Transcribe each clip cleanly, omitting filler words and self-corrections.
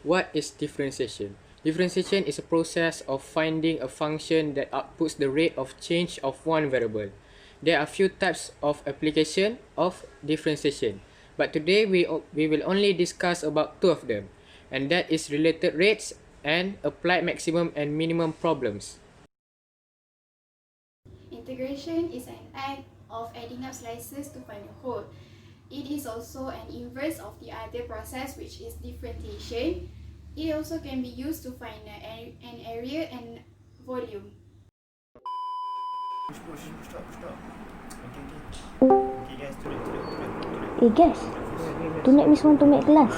What is differentiation? Differentiation is a process of finding a function that outputs the rate of change of one variable. There are few types of application of differentiation, but today we will only discuss about two of them, and that is related rates and applied maximum and minimum problems. Integration is an act of adding up slices to find a whole. It is also an inverse of the other process, which is differentiation. It also can be used to find an area and volume. Stop. Okay guys, turun. Hey guys, tonight Miss want to make class.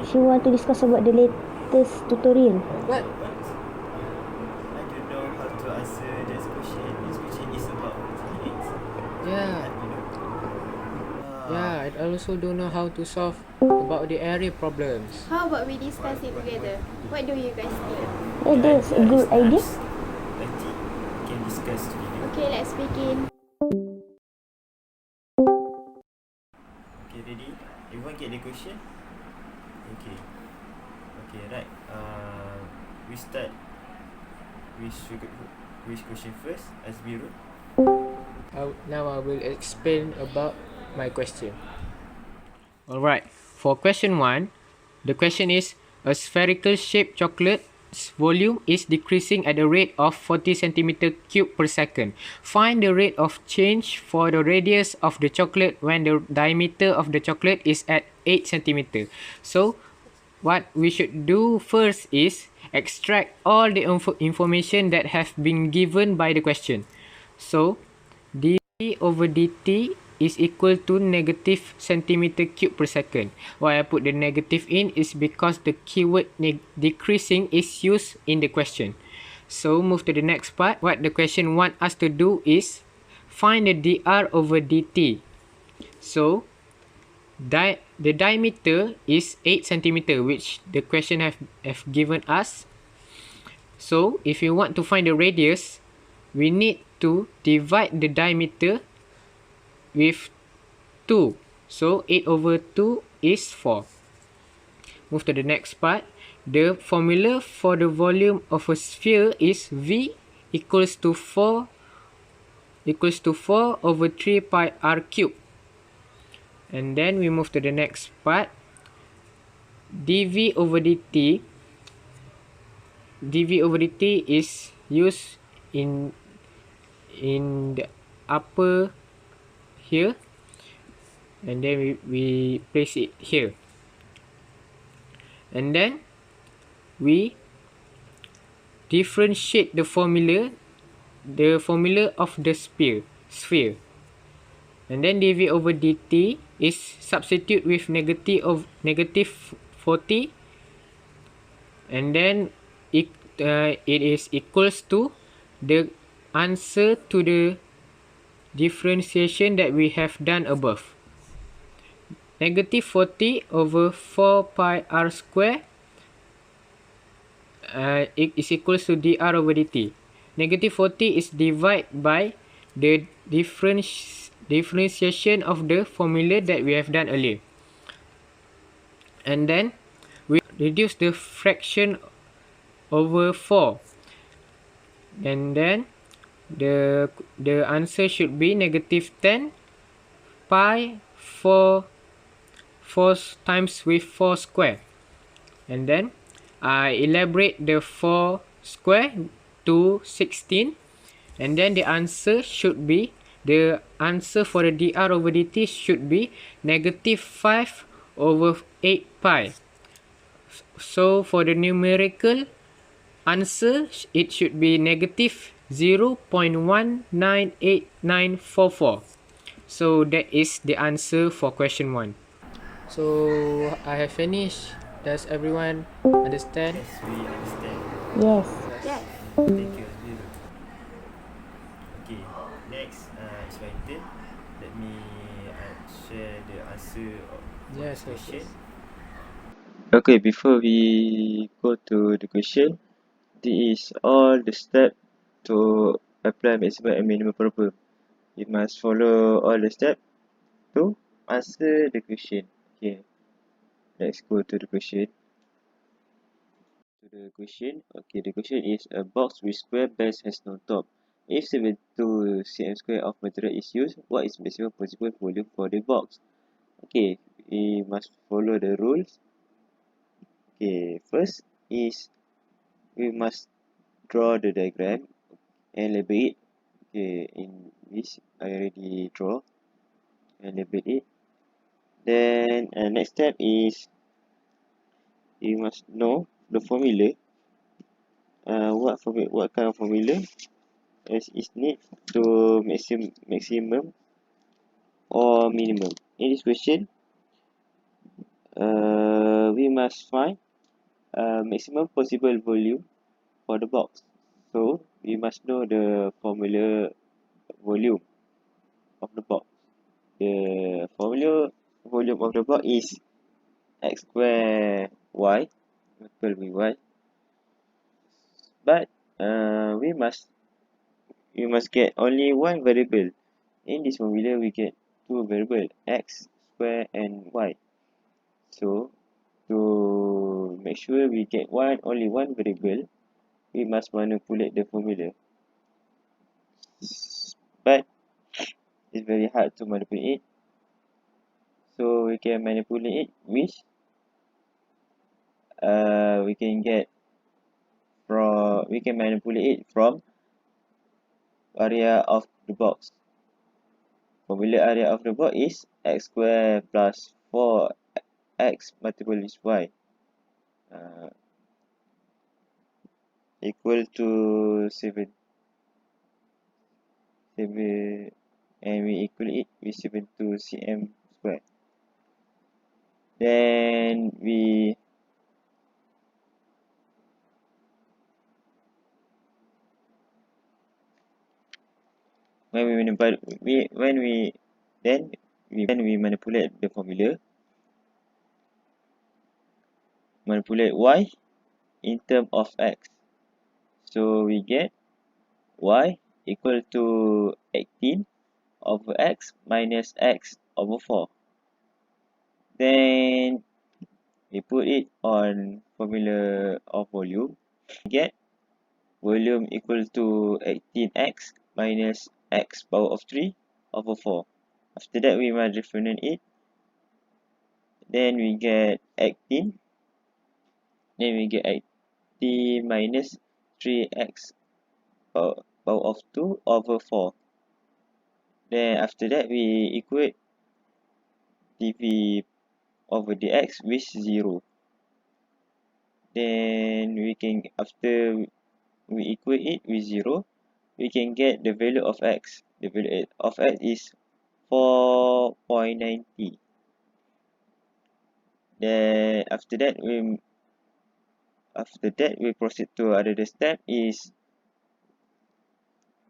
She want to discuss about the latest tutorial. What? I don't know how to answer this question. This question is about physics. Yeah. You know. Yeah, I also don't know how to solve about the area problems. How about we discuss it together? What do you guys think? Yeah, that's a good idea. Nanti we can discuss together. Okay, let's begin. Okay, ready? Everyone get the question? Okay. Okay, right. We start which question first? Azmierul. Now I will explain about my question. Alright, for question 1, the question is, a spherical shaped chocolate's volume is decreasing at a rate of 40 cm cube per second. Find the rate of change for the radius of the chocolate when the diameter of the chocolate is at 8 cm. So, what we should do first is extract all the information that have been given by the question. So, dv over dt is equal to negative centimeter cube per second. Why I put the negative in is because the keyword decreasing is used in the question. So move to the next part. What the question want us to do is find the dr over dt. So the diameter is 8 centimeter, which the question have given us. So if you want to find the radius, we need to divide the diameter with 2. So 8 over 2 is 4. Move to the next part. The formula for the volume of a sphere is V equals to 4 over 3 pi r cube. And then we move to the next part. dv over dt is used in the upper here, and then we place it here, and then we differentiate the formula of the sphere, and then dv over dt is substitute with negative 40, and then it is equals to the answer to the differentiation that we have done above. Negative 40 over 4 pi r square is equals to dr over dt. Negative 40 is divided by the differentiation of the formula that we have done earlier. And then we reduce the fraction over 4. And then the answer should be negative 10 pi 4 times with 4 square. And then I elaborate the 4 square to 16. And then the answer should be, the answer for the dr over dt should be negative 5 over 8 pi. So for the numerical answer, it should be negative 0.198944. So that is the answer for question 1. So I have finished. Does everyone understand? Yes, we understand. Yes. Yes. Thank you, Azmierul. Okay, next it's my turn. Let me share the answer of the question. Okay, before we go to the question, this is all the steps to apply maximum and minimum problem. You must follow all the steps to answer the question. Okay, let's go to the question. to the question. Okay, the question is a box with square base has no top. If 72 cm square of material is used, what is maximum possible volume for the box? Okay, we must follow the rules. Okay, first is we must draw the diagram and label it. Okay, in this I already draw and label it. Then next step is you must know the formula. What kind of formula is need to maximum or minimum. In this question, we must find maximum possible volume for the box. So we must know the formula volume of the box. The formula volume of the box is x square y equal to y. But we must get only one variable. In this formula, we get two variables, x square and y. So to make sure we get only one variable, we must manipulate the formula. But it's very hard to manipulate it. So we can manipulate it with we can manipulate it from area of the box. Formula area of the box is x square plus 4x multiplied with y equal to 7 and we equal it with 72 cm square. Then when we manipulate the formula, manipulate y in terms of x. So we get y equal to 18 over x minus x over 4. Then we put it on formula of volume. We get volume equal to 18x minus x power of 3 over 4. After that, we must differentiate it. Then we get 18. Then we get 18 minus 3x power of 2 over 4. Then after that, we equate dv over dx with 0. Then after we equate it with 0, we can get the value of x. The value of x is 4.90. Then after that we proceed to another step is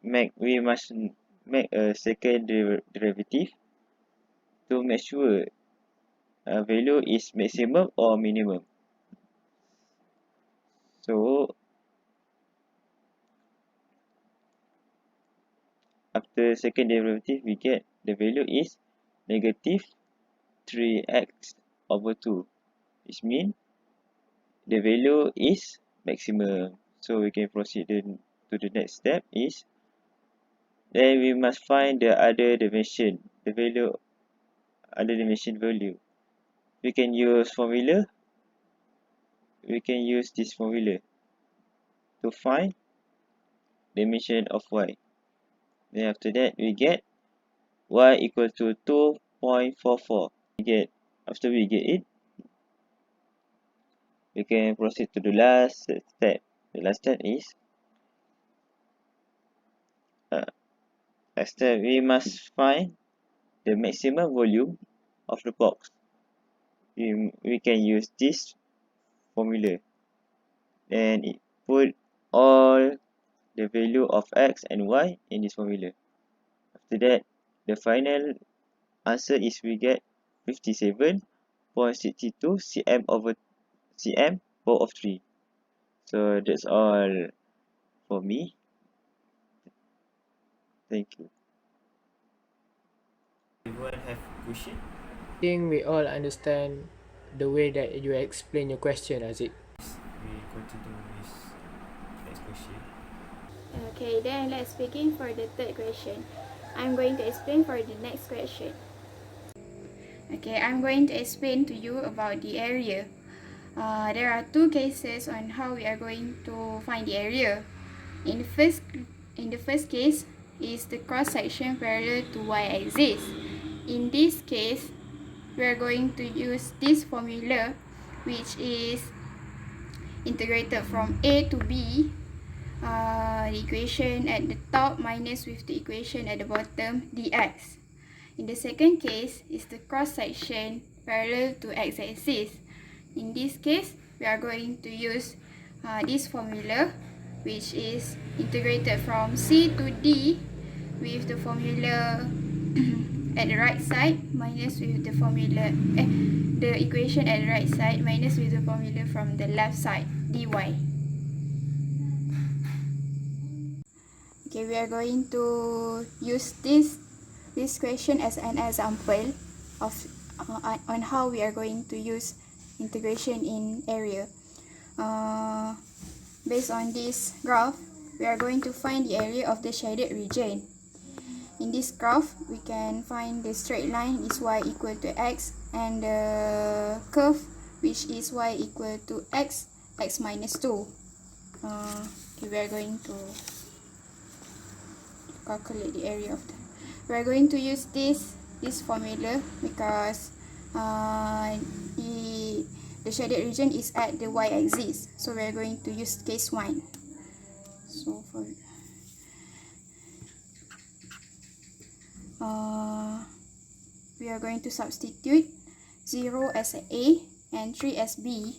we must make a second derivative to make sure value is maximum or minimum. So after second derivative, we get the value is negative 3x over 2, which means the value is maximum. So we can proceed to the next step is then we must find the other dimension, other dimension value. We can use this formula to find dimension of y. Then after that we get y equal to 2.44. After we get it, we can proceed to the last step. The last step is we must find the maximum volume of the box. We can use this formula and put all the value of x and y in this formula. After that, the final answer is we get 57.62 cm over cm power of 3. So that's all for me. Thank you. Everyone have question? I think we all understand the way that you explain your question, Haziq. We continue with next question. Okay, then let's begin for the third question. I'm going to explain for the next question. Okay, I'm going to explain to you about the area. There are two cases on how we are going to find the area. In the first case is the cross section parallel to y-axis. In this case, we are going to use this formula, which is integrated from a to b, the equation at the top minus with the equation at the bottom, dx. In the second case is the cross section parallel to x-axis. In this case, we are going to use this formula, which is integrated from c to d with the formula at the right side minus with the formula the equation at the right side minus with the formula from the left side, dy. Okay, we are going to use this question as an example of on how we are going to use integration in area. Based on this graph, we are going to find the area of the shaded region. In this graph, we can find the straight line is y equal to x, and the curve, which is y equal to x minus 2. Okay, we are going to calculate the area of the. We are going to use this formula because the shaded region is at the y-axis, so we are going to use case 1. So for we are going to substitute 0 as a and 3 as b.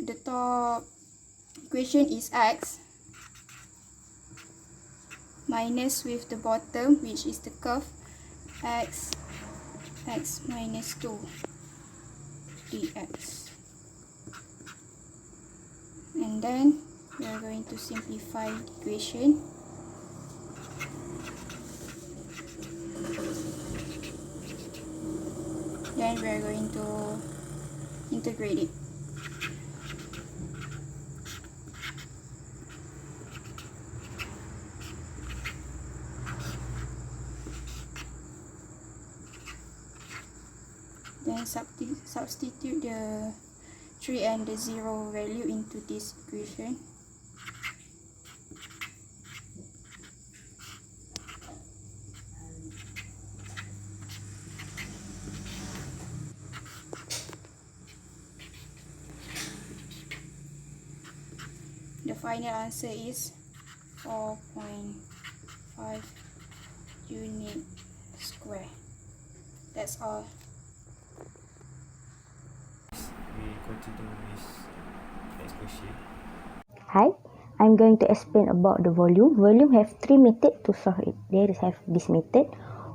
The top equation is x minus with the bottom, which is the curve, x minus 2 dx. And then we are going to simplify the equation. Then we are going to integrate it. Then substitute the 3 and the 0 value into this equation. The final answer is 4.5 unit square. That's all. We continue with next question. Hi, I'm going to explain about the volume. Volume have three methods to solve it. There is have this method,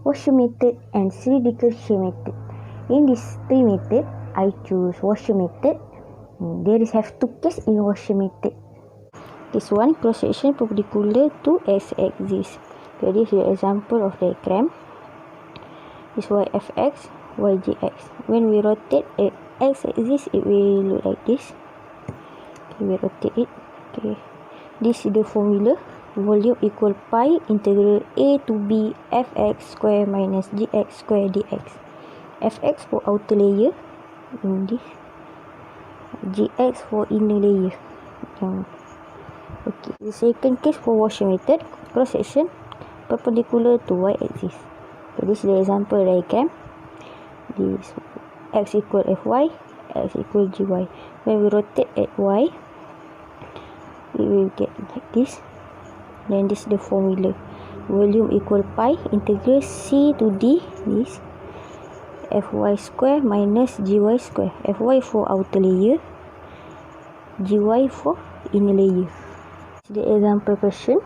washer method, and cylindrical shape method. In these three methods, I choose washer method. There is have two cases in washer method. This one, cross section perpendicular to x-axis. Okay, this is the example of diagram. This yfx, yjx. When we rotate at x-axis, it will look like this. Okay, we rotate it. Okay, this is the formula. Volume equal pi integral a to b fx square minus gx square dx. Fx for outer layer, this. Gx for inner layer. Okay, the second case for washer method, cross section perpendicular to y-axis. Okay, this is the example diagram. This x equal fy, x equal gy. When we rotate at y, we will get like this. Then this is the formula. Volume equal pi integral c to d, this fy square minus gy square. Fy for outer layer, gy for inner layer. The example question.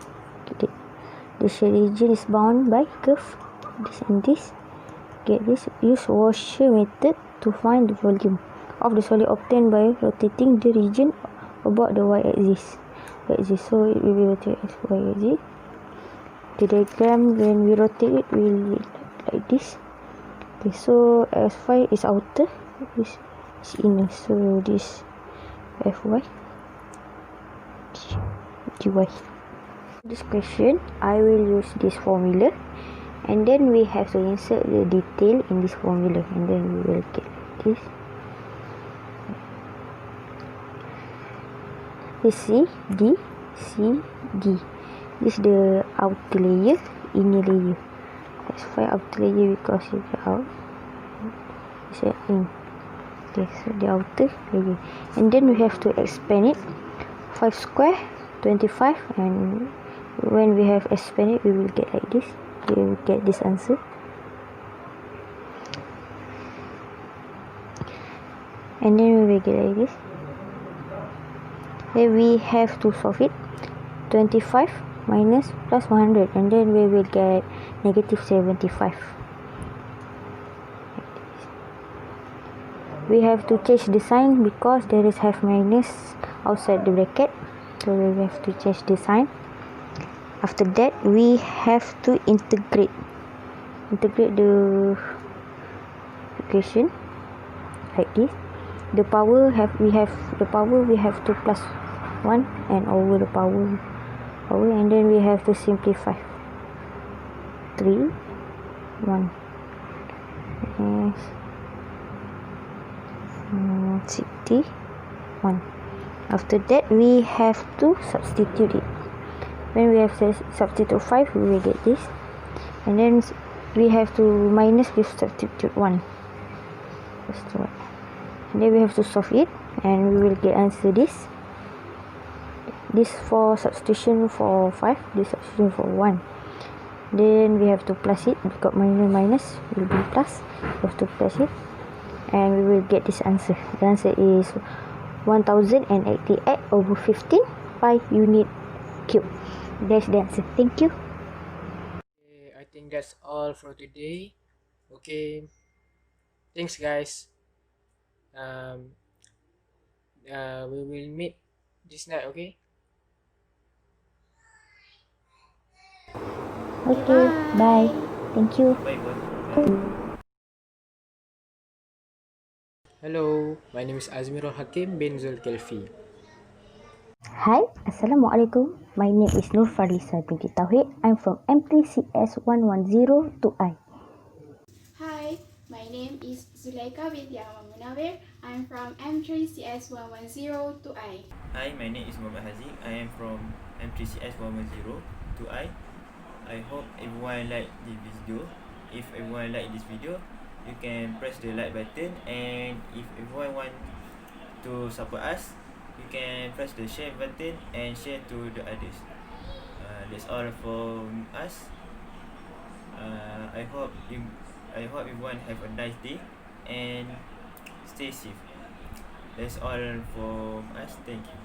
The region is bound by curve, this and this. Get this. Use washer method to find the volume of the solid obtained by rotating the region about the y-axis. So it will be rotated as y-axis. The diagram when we rotate it will be like this. Okay, so F5 is outer, this is inner, so this Fy gy. This question, I will use this formula, and then we have to insert the detail in this formula, and then we will get this. This C, D, C, D. This is the outer layer, inner layer. Let's find outer layer because it's out. It's in. Okay, so the outer layer. And then we have to expand it. 5 square, 25. And when we have expanded, we will get like this. We will get this answer. And then we will get like this. Then we have to solve it. 25 minus plus 100, and then we will get negative 75. We have to change the sign because there is half minus outside the bracket, so we have to change the sign. After that, we have to integrate the equation like this. The power we have to plus 1 and over the power, and then we have to simplify. 3 1 61. After that, we have to substitute it. When we have to substitute 5, we will get this, and then we have to minus with substitute 1. And then we have to solve it, and we will get answer this. This for substitution for 5, this substitution for 1. Then we have to plus it because minus will be plus. We have to plus it, and we will get this answer. The answer is 1088 over 15 pi unit cube. That's the answer. Thank you. Okay, I think that's all for today. Okay, thanks guys. We will meet this night. Okay. Okay, bye. Thank you. Bye. Hello, my name is Azmierul Hakeem bin Zulkellfi. Hi, Assalamualaikum. My name is NurFarlisa binti Thuhid. I'm from M3CS1102I. Hi, my name is Zulaika binti Munawir. I'm from M3CS1102I. Hi, my name is Haziq. I am from M3CS110-2I. I hope everyone like this video. If everyone like this video, you can press the like button, and if everyone want to support us, you can press the share button and share to the others. That's all from us. I hope everyone have a nice day and stay safe. That's all from us. Thank you.